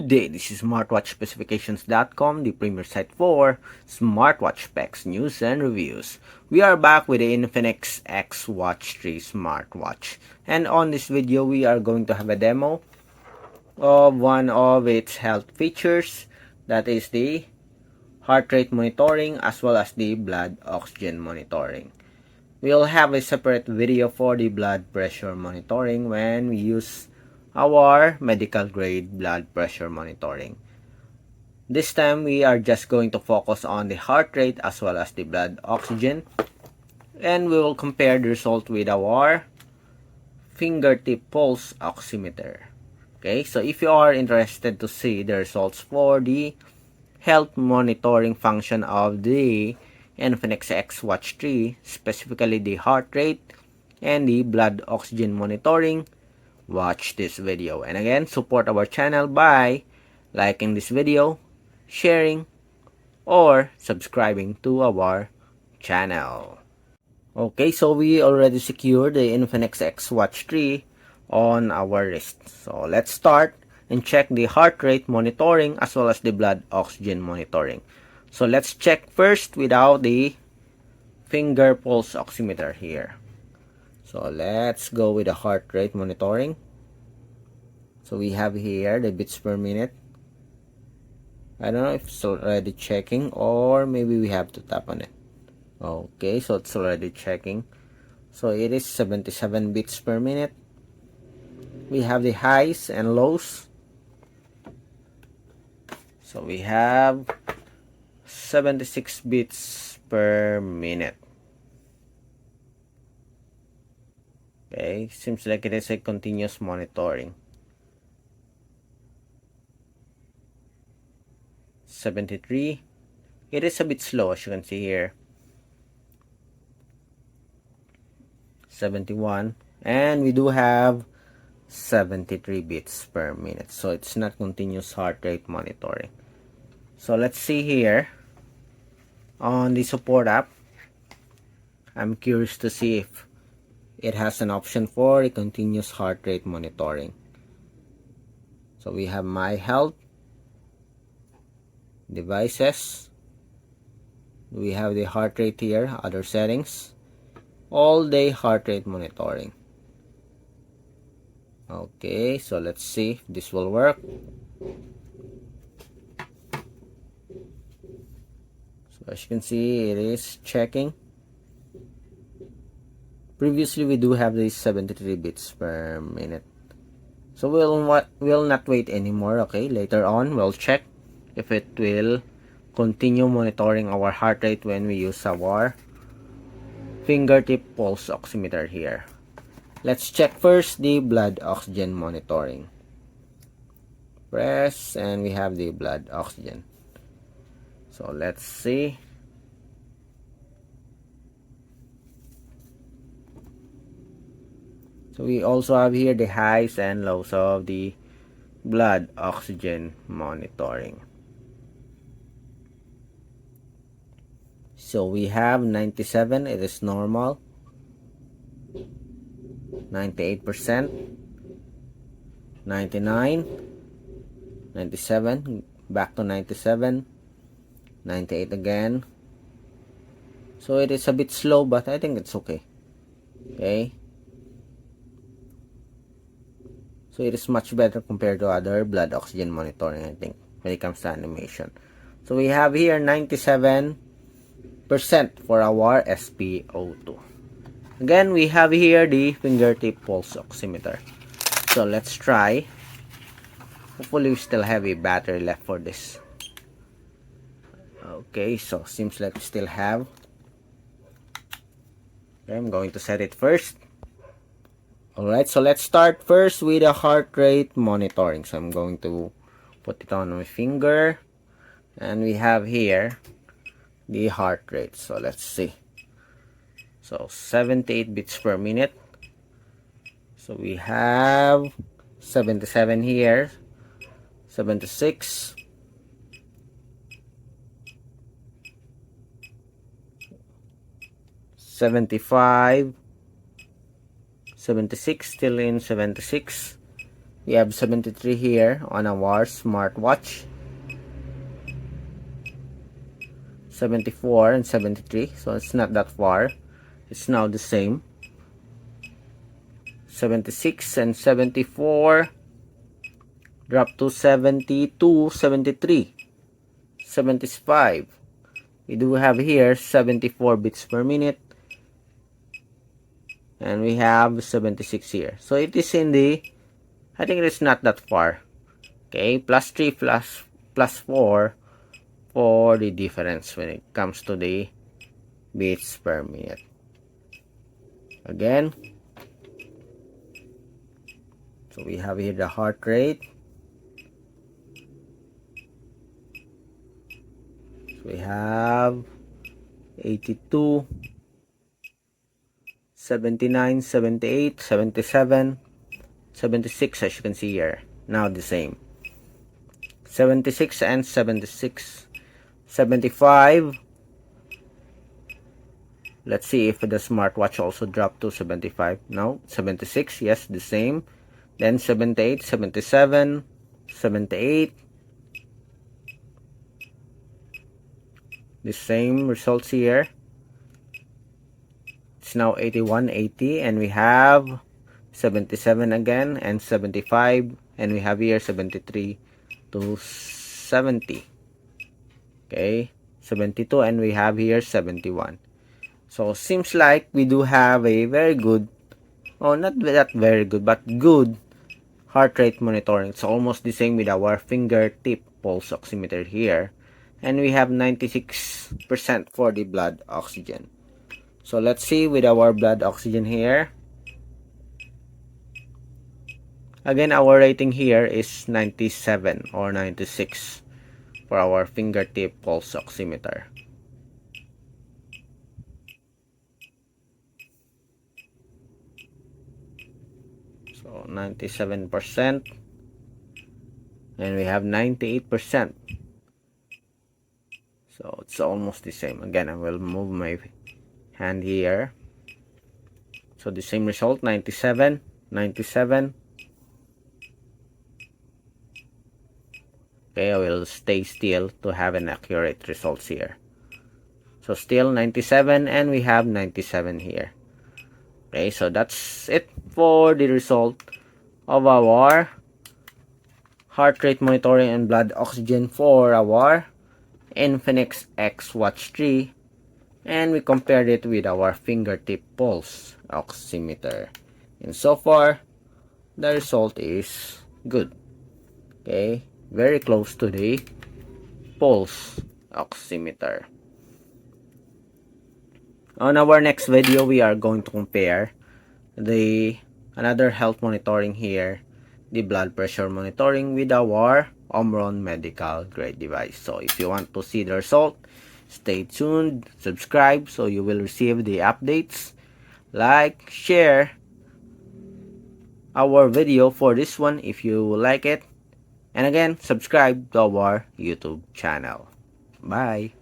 Good day, this is smartwatchspecifications.com, the premier site for smartwatch specs, news, and reviews. We are back with the Infinix XWatch 3 smartwatch. And on this video, we are going to have a demo of one of its health features, that is the heart rate monitoring as well as the blood oxygen monitoring. We'll have a separate video for the blood pressure monitoring when we use our medical grade blood pressure monitoring. This time we are just going to focus on the heart rate as well as the blood oxygen, and we will compare the result with our fingertip pulse oximeter. Okay, so if you are interested to see the results for the health monitoring function of the Infinix XWatch 3, specifically the heart rate and the blood oxygen monitoring, watch this video. And again, support our channel by liking this video, sharing, or subscribing to our channel. Okay, so we already secured the Infinix XWatch 3 on our wrist. So let's start and check the heart rate monitoring as well as the blood oxygen monitoring. So let's check first without the finger pulse oximeter here. So let's go with the heart rate monitoring. So we have here the beats per minute. I don't know if it's already checking or maybe we have to tap on it. Okay, so it's already checking. So it is 77 beats per minute. We have the highs and lows. So we have 76 beats per minute. Okay, seems like it is a continuous monitoring. 73. It is a bit slow, as you can see here. 71. And we do have 73 beats per minute. So it's not continuous heart rate monitoring. So let's see here on the support app. I'm curious to see if it has an option for a continuous heart rate monitoring. So we have my health, devices, we have the heart rate here, other settings, all day heart rate monitoring. Okay, so let's see if this will work. So as you can see, it is checking. Previously we do have these 73 beats per minute. So we'll not wait anymore. Okay, later on we'll check if it will continue monitoring our heart rate when we use our fingertip pulse oximeter here. Let's check first the blood oxygen monitoring. Press and we have the blood oxygen. So let's see. So we also have here the highs and lows of the blood oxygen monitoring. So we have 97, it is normal. 98%, 99, 97, back to 97, 98 again. So it is a bit slow, but I think it's okay. Okay. So it is much better compared to other blood oxygen monitoring, I think, when it comes to animation. So we have here 97% for our SpO2. Again, we have here the fingertip pulse oximeter. So let's try. Hopefully we still have a battery left for this. Okay, so seems like we still have. Okay, I'm going to set it first. Alright, so let's start first with the heart rate monitoring. So I'm going to put it on my finger. And we have here the heart rate. So let's see. So 78 beats per minute. So we have 77 here. 76. 75. 76, still in 76. We have 73 here on our smartwatch. 74 and 73, so it's not that far. It's now the same. 76 and 74 drop to 72, 73, 75. We do have here 74 bits per minute, and we have 76 here. So it is in the, I think it's not that far. Okay, plus 3 plus 4 for the difference when it comes to the beats per minute. Again, so we have here the heart rate. So we have 82, 79, 78, 77, 76, as you can see here. Now the same. 76 and 76. 75. Let's see if the smartwatch also dropped to 75. No, 76. Yes, the same. Then 78, 77, 78. The same results here. It's now 81, 80, and we have 77 again, and 75, and we have here 73 to 70. Okay, 72, and we have here 71. So seems like we do have a very good, oh, not that very good, but good heart rate monitoring. It's almost the same with our fingertip pulse oximeter here, and we have 96% for the blood oxygen. So let's see with our blood oxygen here. Again, our rating here is 97 or 96 for our fingertip pulse oximeter. So 97%, and we have 98%. So it's almost the same. Again, I will move my hand here. So the same result, 97, 97. Okay, I will stay still to have an accurate results here. So still 97, and we have 97 here. Okay, so that's it for the result of our heart rate monitoring and blood oxygen for our Infinix XWatch 3, and we compared it with our fingertip pulse oximeter, and so far the result is good. Okay, very close to the pulse oximeter. On our next video, we are going to compare the another health monitoring here, the blood pressure monitoring, with our Omron medical grade device. So if you want to see the result, stay tuned, subscribe so you will receive the updates. Like, share our video for this one if you like it, and again, subscribe to our YouTube channel. Bye.